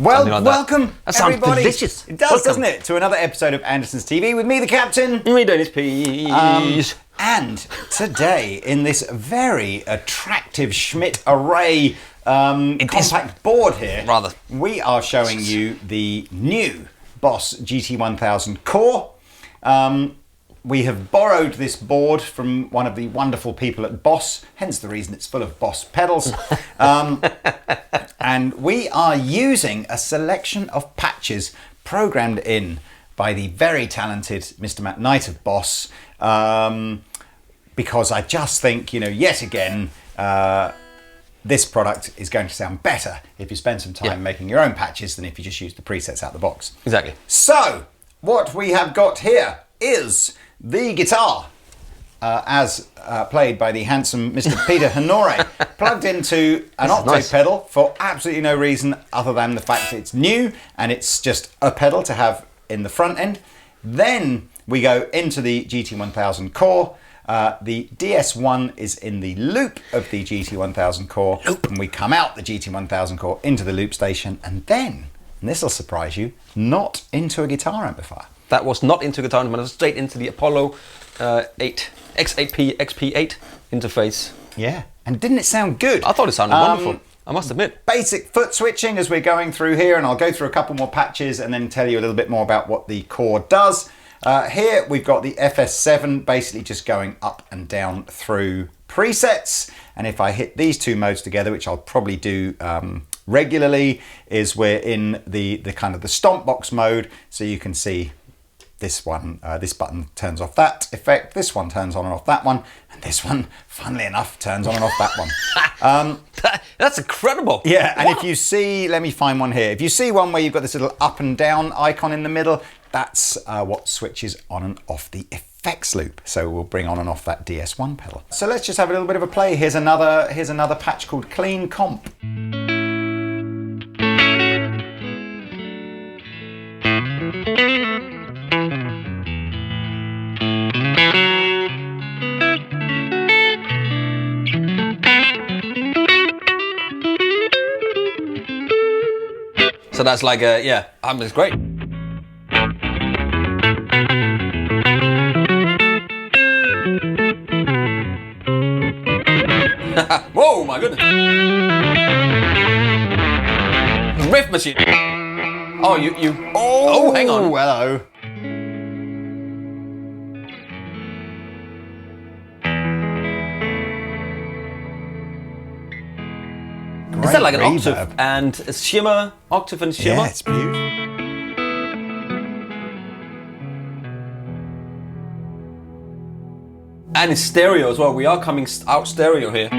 Well, like welcome, that sounds everybody. delicious. It does, doesn't it? To another episode of Andertons TV with me, the Captain. Me, Dennis Pease. And today, in this very attractive Schmidt array compact board here, we are showing you the new BOSS GT-1000 Core. We have borrowed this board from one of the wonderful people at BOSS, hence the reason it's full of BOSS pedals. And we are using a selection of patches programmed in by the very talented Mr. Matt Knight of BOSS, because I just think, you know, yet again, this product is going to sound better if you spend some time making your own patches than if you just use the presets out the box. Exactly. So, what we have got here is the guitar, as played by the handsome Mr. Peter Honore, plugged into an octave pedal for absolutely no reason other than the fact that it's new and it's just a pedal to have in the front end. Then we go into the GT-1000 Core. The DS1 is in the loop of the GT-1000 Core, and we come out the GT-1000 Core into the loop station, and then, and this will surprise you, not into a guitar amplifier. That was not into guitar, but it was straight into the Apollo 8 X8P XP8 interface. Yeah, and didn't it sound good? I thought it sounded wonderful, I must admit. Basic foot switching as we're going through here, and I'll go through a couple more patches and then tell you a little bit more about what the Core does. Here we've got the FS7 basically just going up and down through presets, and if I hit these two modes together, which I'll probably do regularly, is we're in the kind of the stomp box mode, so you can see this one, this button turns off that effect, this one turns on and off that one, and this one, funnily enough, turns on and off that one. That's incredible. Yeah, and if you see, let me find one here. If you see one where you've got this little up and down icon in the middle, that's what switches on and off the effects loop. So we'll bring on and off that DS1 pedal. So let's just have a little bit of a play. Here's another patch called Clean Comp. So that's like a, it's great. Whoa, my goodness. Riff machine. Oh, oh, hang on. Hello. Is that like an octave and a shimmer? Octave and shimmer? Yeah, it's beautiful. And it's stereo as well. We are coming out stereo here.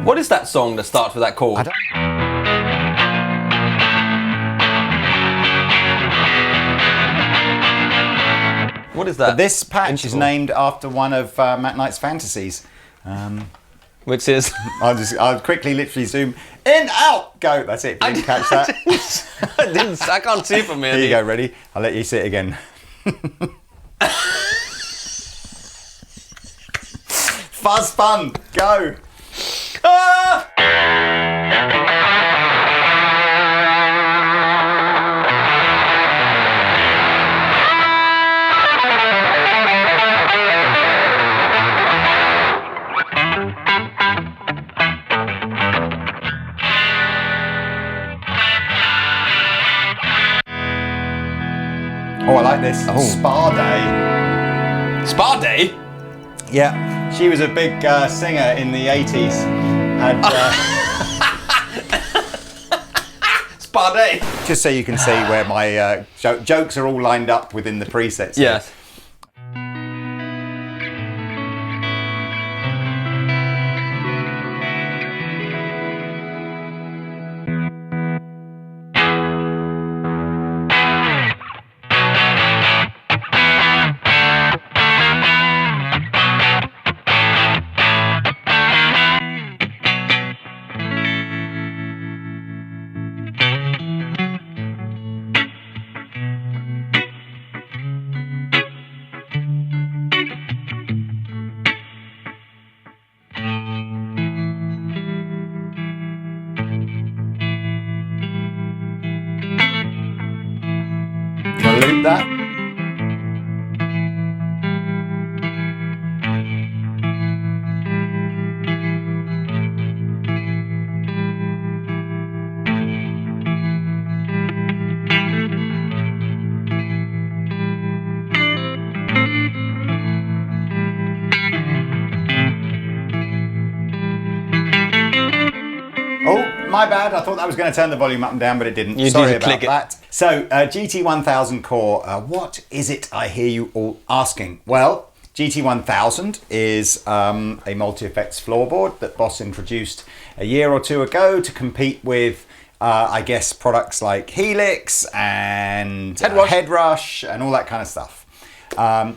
What is that song that starts with that chord? What is that? But this patch is named after one of Matt Knight's fantasies. Which is? I'll quickly literally zoom in, out, go. That's it. Didn't catch that. I can't see from here. Here you go, ready? I'll let you see it again. Fuzz fun, go. Ah! Oh, I like this. Spa Day. Spa Day? Yeah, she was a big singer in the 80s. And, Spa Day. just so you can see where my jokes are all lined up within the presets. Yes. my bad. I thought that was going to turn the volume up and down, but it didn't. You Sorry did about click it. that. So, GT-1000 Core, what is it I hear you all asking? Well, GT-1000 is a multi-effects floorboard that Boss introduced a year or two ago to compete with, I guess, products like Helix and Headrush and all that kind of stuff.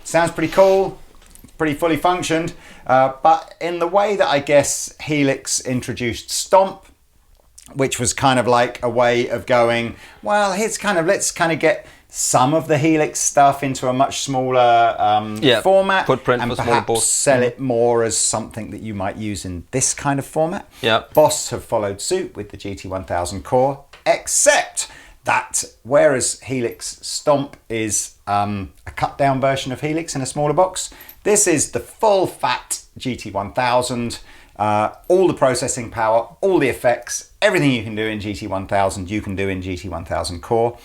Sounds pretty cool, pretty fully functioned, but in the way that I guess Helix introduced Stomp, which was kind of like a way of going, well, let's kind of get some of the Helix stuff into a much smaller format, footprint, and for perhaps smaller sell it more as something that you might use in this kind of format. Yeah. Boss have followed suit with the GT-1000 Core, except that whereas Helix Stomp is a cut down version of Helix in a smaller box, this is the full fat GT-1000. All the processing power, all the effects, everything you can do in GT-1000 you can do in GT-1000 Core.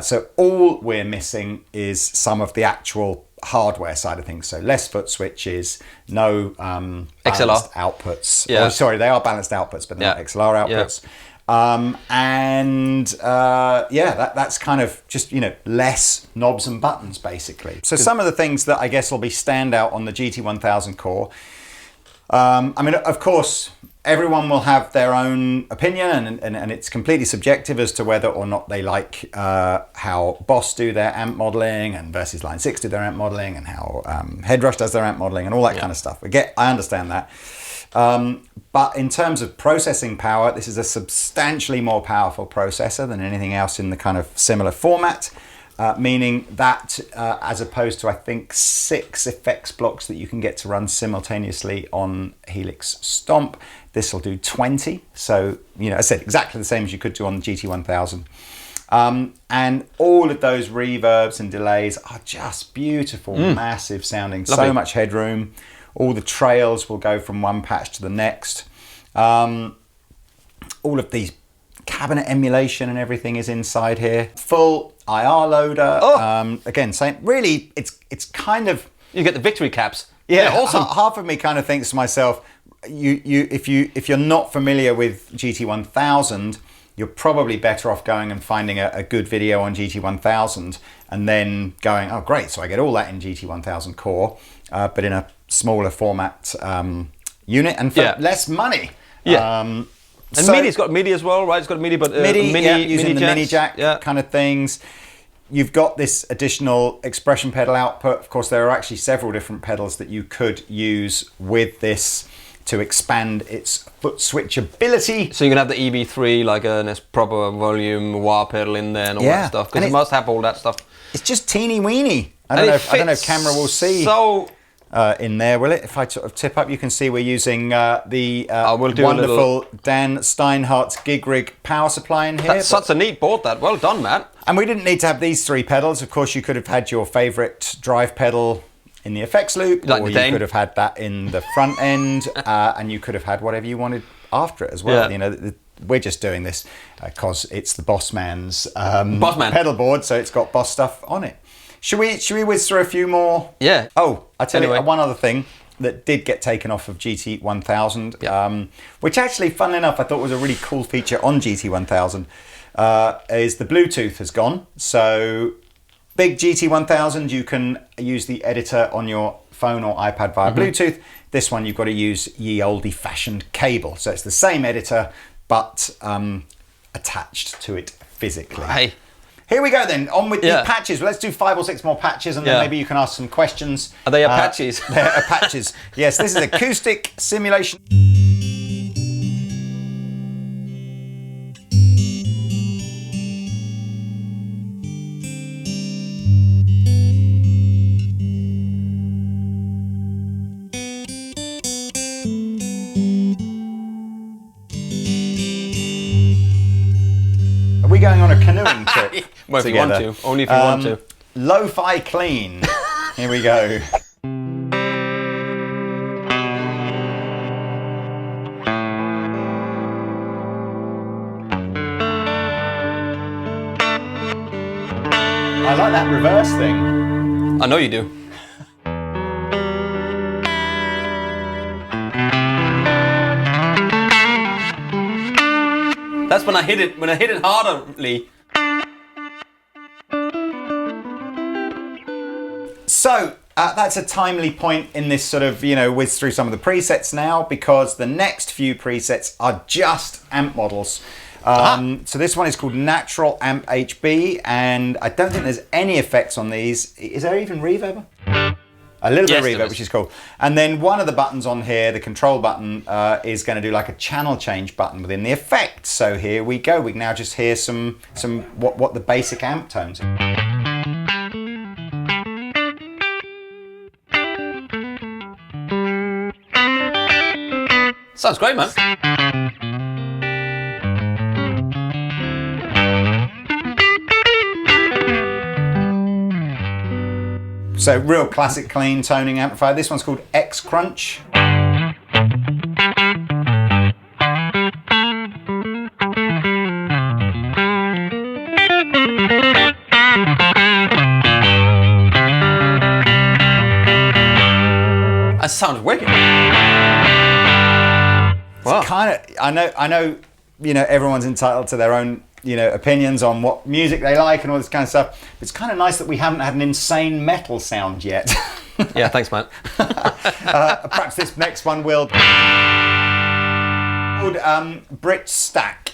So all we're missing is some of the actual hardware side of things. So less foot switches, no balanced outputs. Yeah. Oh, sorry, they are balanced outputs, but they're not XLR outputs. That's kind of just, less knobs and buttons basically. So some of the things that I guess will be standout on the GT-1000 Core. Of course, everyone will have their own opinion and it's completely subjective as to whether or not they like how Boss do their amp modeling and versus Line 6 do their amp modeling and how Headrush does their amp modeling and all that kind of stuff. I understand that. But in terms of processing power, this is a substantially more powerful processor than anything else in the kind of similar format. Meaning that as opposed to, I think, 6 effects blocks that you can get to run simultaneously on Helix Stomp, this will do 20. So, I said exactly the same as you could do on the GT-1000. And all of those reverbs and delays are just beautiful, massive sounding, Lovely. So much headroom. All the trails will go from one patch to the next. All of these cabinet emulation and everything is inside here. Full IR loader. Again, same. Really, it's kind of. You get the victory caps. Yeah, awesome. Half of me kind of thinks to myself, if you're not familiar with GT-1000, you're probably better off going and finding a good video on GT-1000 and then going, oh great, so I get all that in GT-1000 Core, but in a smaller format unit and for less money. Yeah. And MIDI's got MIDI as well, right? It's got MIDI, but using the mini jack jacks. kind of things. You've got this additional expression pedal output. Of course, there are actually several different pedals that you could use with this to expand its foot switchability. So you can have the EV3, like a proper volume wah pedal in there and all that stuff, because it must have all that stuff. It's just teeny weeny. I don't know if camera will see. So in there, will it? If I sort of tip up, you can see we're using the wonderful Dan Steinhardt's Gig Rig power supply in here. That's such a neat board, that. Well done, Matt. And we didn't need to have these 3 pedals. Of course, you could have had your favourite drive pedal in the effects loop, or you could have had that in the front end, and you could have had whatever you wanted after it as well. Yeah. We're just doing this because it's the Bossman's pedal board, so it's got Boss stuff on it. Should we whiz through a few more? Yeah. Oh, I tell you one other thing that did get taken off of GT-1000, which actually, funnily enough, I thought was a really cool feature on GT-1000, is the Bluetooth has gone. So big GT-1000, you can use the editor on your phone or iPad via Bluetooth. This one, you've got to use ye oldie fashioned cable. So it's the same editor, but attached to it physically. Hey. Here we go then, on with the patches. Let's do 5 or 6 more patches and then maybe you can ask some questions. Are they Apaches? They're Apaches. Yes, this is acoustic simulation. Are we going on a canoeing trip? Well, if you want to. Only if you want to. Lo-fi clean. Here we go. I like that reverse thing. I know you do. That's when I hit it. When I hit it harderly. So that's a timely point in this sort of, whiz through some of the presets now, because the next few presets are just amp models. So this one is called Natural Amp HB, and I don't think there's any effects on these. Is there even reverb? A little bit of reverb, which is cool. And then one of the buttons on here, the control button, is going to do like a channel change button within the effect. So here we go. We can now just hear some what the basic amp tones are. Sounds great, man. So real classic clean toning amplifier. This one's called X Crunch. That sounds wicked. Wow. Kind of, I know, everyone's entitled to their own, opinions on what music they like and all this kind of stuff. But it's kind of nice that we haven't had an insane metal sound yet. Yeah, thanks, man. Perhaps this next one will. Called Brit Stack.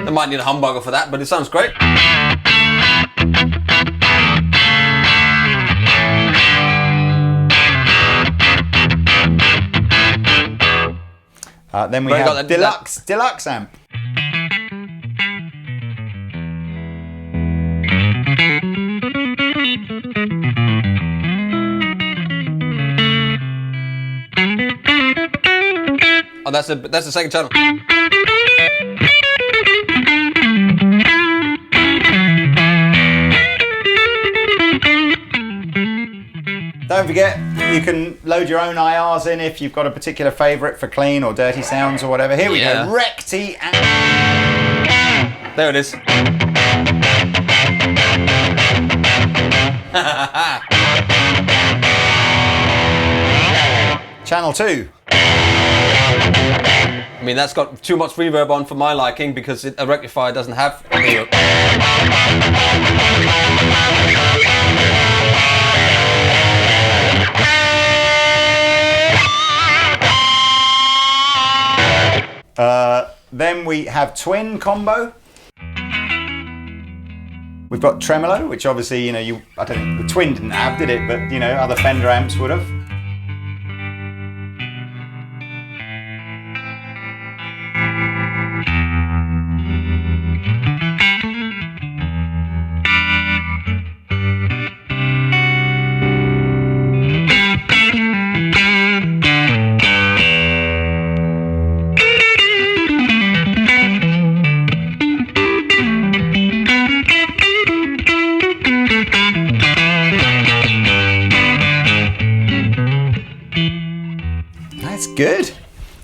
I might need a humbucker for that, but it sounds great. Then we have Deluxe amp. Oh, that's the second channel. Don't forget, you can load your own IRs in if you've got a particular favourite for clean or dirty sounds or whatever. Here we go, Recti amp. There it is. Channel 2. I mean, that's got too much reverb on for my liking because a rectifier doesn't have reverb. Then we have twin combo. We've got tremolo, which obviously, I don't think the twin didn't have, did it? But, other Fender amps would have. Good.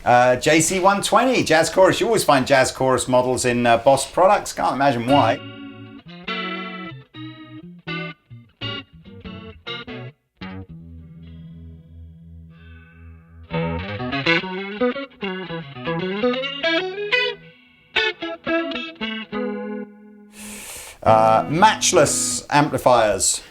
JC-120, Jazz Chorus. You always find Jazz Chorus models in Boss products. Can't imagine why. Matchless amplifiers.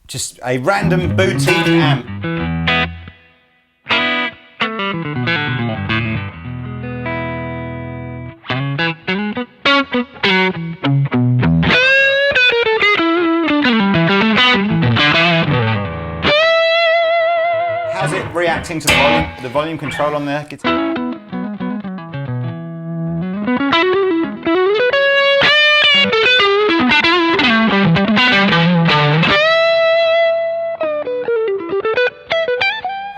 Just a random boutique amp. How's it reacting to the volume control on the guitar?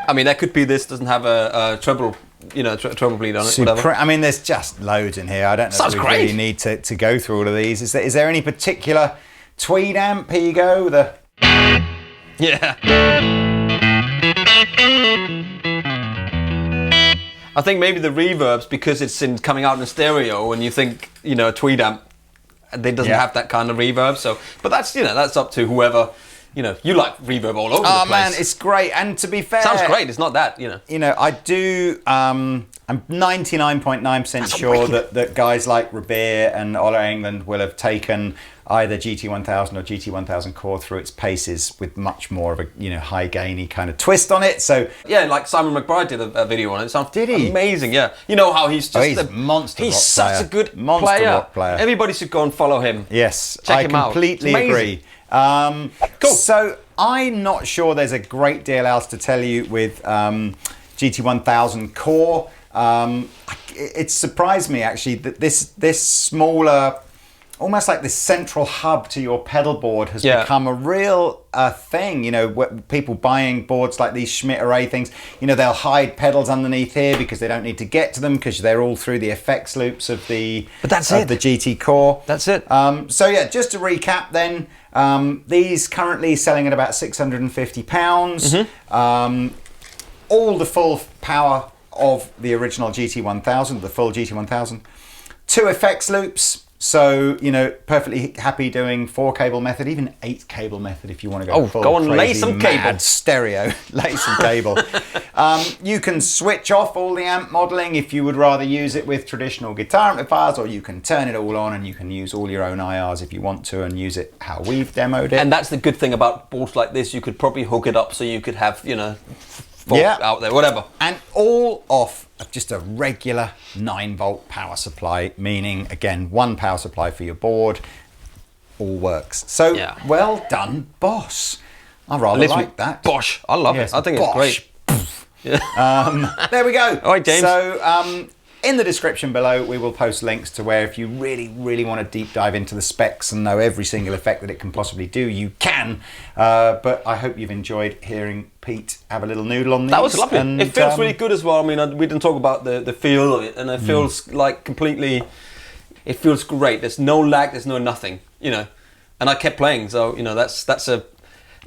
I mean, that could be this doesn't have a treble you know, treble bleed on it, whatever. I mean, there's just loads in here. I don't know Sounds if we great. really need to go through all of these. Is there any particular tweed amp? Here you go. Yeah. I think maybe the reverbs, because it's coming out in stereo, and you think, you know, a tweed amp, it doesn't have that kind of reverb. So, but that's, you know, that's up to whoever. You know, you like reverb all over the place. Oh man, it's great. And to be fair, sounds great. It's not that, you know. You know, I do. I'm 99.9% sure that guys like Revere and Ola England will have taken either GT-1000 or GT-1000 CORE through its paces with much more of a, you know, high gainy kind of twist on it. So yeah, like Simon McBride did a video on it. Sounds did he? Amazing, yeah. You know how he's just he's a monster. He's rock such player. a good monster rock player. Everybody should go and follow him. Yes, check I him out. completely agree. Cool. So I'm not sure there's a great deal else to tell you with GT-1000 CORE. It surprised me actually that this smaller, almost like this central hub to your pedal board has become a real thing. You know, people buying boards like these Schmidt Array things, you know, they'll hide pedals underneath here because they don't need to get to them because they're all through the effects loops of the GT CORE. That's it. So yeah, just to recap then, these currently selling at about £650. All the full power of the original GT-1000, the full GT-1000. 2 effects loops. So, you know, perfectly happy doing 4 cable method, even 8 cable method if you want to go full go and lay crazy, some mad cable. Stereo, lay some cable. You can switch off all the amp modeling if you would rather use it with traditional guitar amplifiers, or you can turn it all on and you can use all your own IRs if you want to and use it how we've demoed it. And that's the good thing about boards like this. You could probably hook it up so you could have, you know, out there, whatever. And all off of just a regular 9-volt power supply, meaning, again, 1 power supply for your board, all works. So, well done, Boss. I rather like that. Bosch. I love it. I think it's great. There we go. All right, James. So, in the description below, we will post links to where if you really, really want to deep dive into the specs and know every single effect that it can possibly do, you can. But I hope you've enjoyed hearing Pete have a little noodle on these. That was lovely. And, it feels really good as well. I mean, we didn't talk about the feel of it, and it feels like completely, it feels great. There's no lag, there's no nothing, you know. And I kept playing, so, you know, it's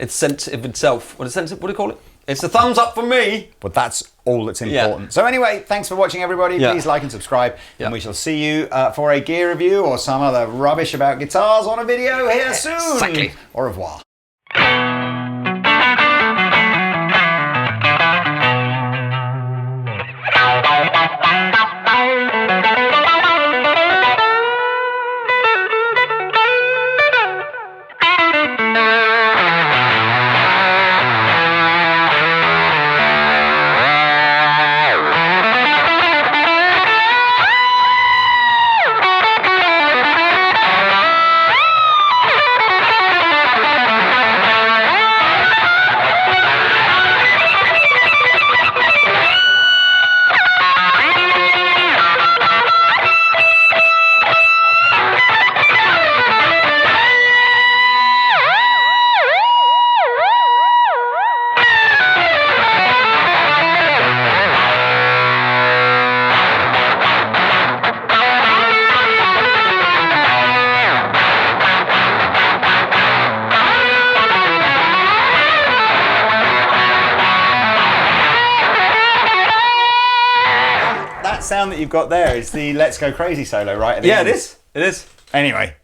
sensitive itself. What do you call it? It's a thumbs up for me. But that's all that's important. Yeah. So anyway, thanks for watching, everybody. Please like and subscribe. And we shall see you for a gear review or some other rubbish about guitars on a video here soon. Exactly. Au revoir. Sound that you've got there is the Let's Go Crazy solo, right? At the end. It is. It is. Anyway.